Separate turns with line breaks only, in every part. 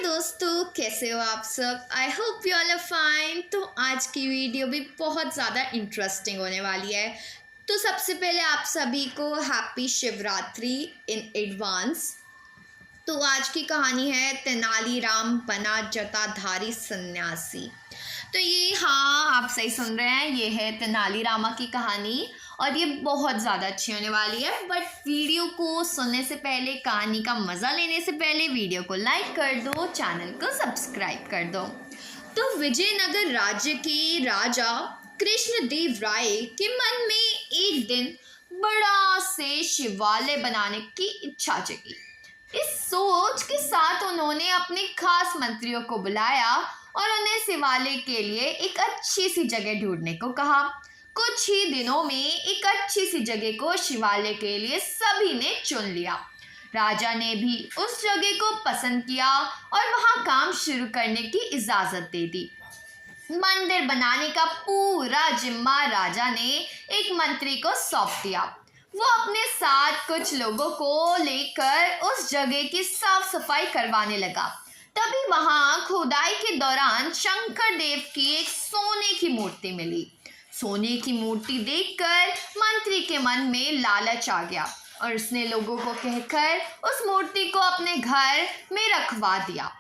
दोस्तों, कैसे हो आप सब। I hope you all are fine. तो आज की वीडियो भी बहुत ज़्यादा इंटरेस्टिंग होने वाली है। तो सबसे पहले आप सभी को हैप्पी शिवरात्रि इन एडवांस। तो आज की कहानी है तेनालीराम बना जटाधारी सन्यासी। तो ये, हाँ, आप सही सुन रहे हैं, ये है तेनालीरामा की कहानी और ये बहुत ज़्यादा अच्छी होने वाली है। बट वीडियो को सुनने से पहले, कहानी का मज़ा लेने से पहले वीडियो को लाइक कर दो, चैनल को सब्सक्राइब कर दो। तो विजयनगर राज्य के राजा कृष्णदेव राय के मन में एक दिन बड़ा से शिवालय बनाने की इच्छा जगी। इस सोच के साथ उन्होंने अपने खास मंत्रियों को बुलाया और उन्हें शिवालय के लिए एक अच्छी सी जगह ढूंढने को कहा। कुछ ही दिनों में एक अच्छी सी जगह को शिवालय के लिए सभी ने चुन लिया। राजा ने भी उस जगह को पसंद किया और वहां काम शुरू करने की इजाजत दे दी। मंदिर बनाने का पूरा जिम्मा राजा ने एक मंत्री को सौंप दिया। वो अपने साथ कुछ लोगों को लेकर उस जगह की साफ सफाई करवाने लगा। तभी वहां खुदाई के दौरान शंकर देव की एक सोने की मूर्ति मिली। सोने की मूर्ति देखकर मंत्री के मन में लालच आ गया और उसने लोगों को कहकर उस मूर्ति को अपने घर में रखवा दिया।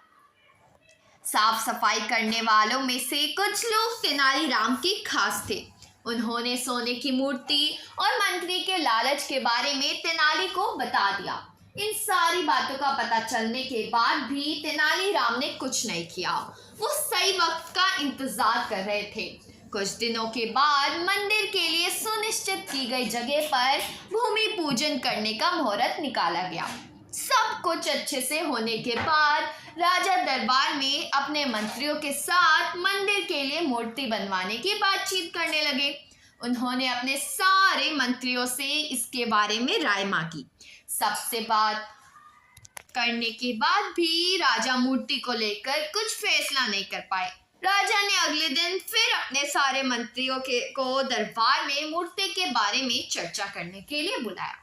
साफ सफाई करने वालों में से कुछ लोग तेनालीराम के खास थे। उन्होंने सोने की मूर्ति और मंत्री के लालच के बारे में तेनाली को बता दिया। इन सारी बातों का पता चलने के बाद भी तेनालीराम ने कुछ नहीं किया। वो सही वक्त का इंतजार कर रहे थे। कुछ दिनों के बाद मंदिर के लिए सुनिश्चित की गई जगह पर भूमि पूजन करने का मुहूर्त निकाला गया। सब कुछ अच्छे से होने के बाद राजा दरबार में अपने मंत्रियों के साथ मंदिर के लिए मूर्ति बनवाने की बातचीत करने लगे। उन्होंने अपने सारे मंत्रियों से इसके बारे में राय मांगी। सबसे बात करने के बाद भी राजा मूर्ति को लेकर कुछ फैसला नहीं कर पाए। राजा ने अगले दिन फिर अपने सारे मंत्रियों को दरबार में मूर्ति के बारे में चर्चा करने के लिए बुलाया।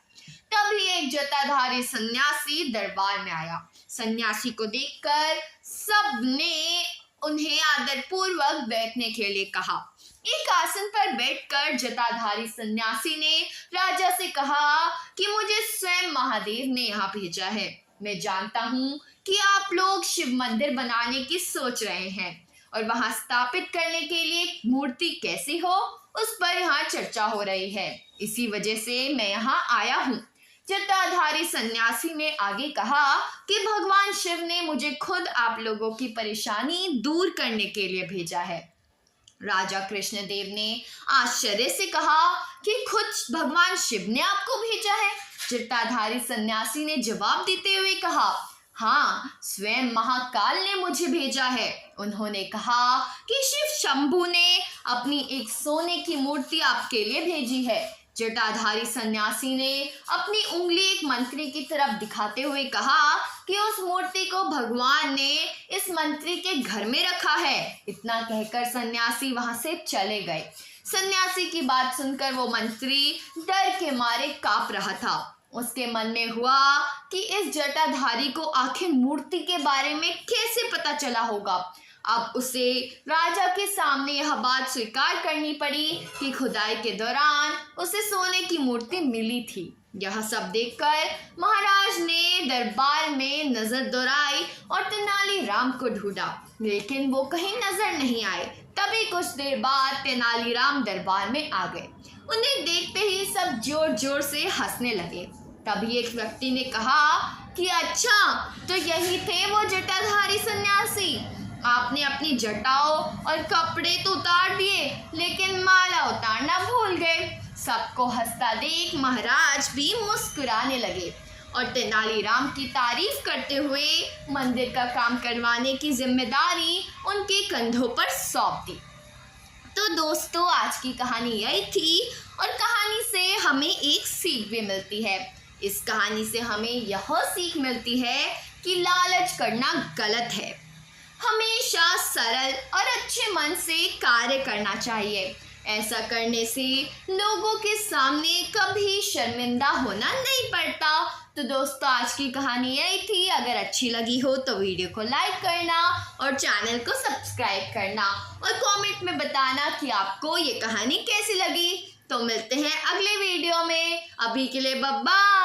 तभी एक जटाधारी सन्यासी दरबार में आया। सन्यासी को देखकर सबने उन्हें आदरपूर्वक बैठने के लिए कहा। एक आसन पर बैठकर जटाधारी सन्यासी ने राजा से कहा कि मुझे स्वयं महादेव ने यहाँ भेजा है। मैं जानता हूँ कि आप लोग शिव मंदिर बनाने की सोच रहे हैं और वहां स्थापित करने के लिए मूर्ति कैसी हो उस पर यहाँ चर्चा हो रही है। इसी वजह से मैं यहाँ आया हूँ। जटाधारी सन्यासी ने आगे कहा कि भगवान शिव ने मुझे खुद आप लोगों की परेशानी दूर करने के लिए भेजा है। राजा कृष्णदेव ने आश्चर्य से कहा कि खुद भगवान शिव ने आपको भेजा है। जटाधारी सन्यासी ने जवाब देते हुए कहा, हाँ, स्वयं महाकाल ने मुझे भेजा है। उन्होंने कहा कि शिव शंभू ने अपनी एक सोने की मूर्ति आपके लिए भेजी है। जटाधारी सन्यासी ने अपनी उंगली एक मंत्री की तरफ दिखाते हुए कहा कि उस मूर्ति को भगवान ने इस मंत्री के घर में रखा है। इतना कहकर सन्यासी वहां से चले गए। सन्यासी की बात सुनकर वो मंत्री डर के मारे कांप रहा था। उसके मन में हुआ कि इस जटाधारी को आखिर मूर्ति के बारे में कैसे पता चला होगा। अब उसे राजा के सामने यह बात स्वीकार करनी पड़ी कि खुदाई के दौरान उसे सोने की मूर्ति मिली थी। यह सब देखकर महाराज ने दरबार में नजर दौड़ाई और तेनालीराम को ढूंढा, लेकिन वो कहीं नजर नहीं आए। तभी कुछ देर बाद तेनालीराम दरबार में आ गए। उन्हें देखते ही सब जोर जोर से हंसने लगे। तभी एक व्यक्ति ने कहा कि अच्छा, तो यही थे वो जटाधारी सन्यासी। आपने अपनी जटाओं और कपड़े तो उतार दिए, लेकिन माला उतारना भूल गए। सबको हंसता देख महाराज भी मुस्कुराने लगे और तेनालीराम की तारीफ करते हुए मंदिर का काम करवाने की जिम्मेदारी उनके कंधों पर सौंप दी। तो दोस्तों, आज की कहानी यही थी और कहानी से हमें एक सीख भी मिलती है। इस कहानी से हमें यह सीख मिलती है कि लालच करना गलत है। हमेशा सरल और अच्छे मन से कार्य करना चाहिए। ऐसा करने से लोगों के सामने कभी शर्मिंदा होना नहीं पड़ता। तो दोस्तों आज की कहानी यही थी। अगर अच्छी लगी हो तो वीडियो को लाइक करना और चैनल को सब्सक्राइब करना और कमेंट में बताना कि आपको ये कहानी कैसी लगी। तो मिलते हैं अगले वीडियो में। अभी के लिए बाय बाय।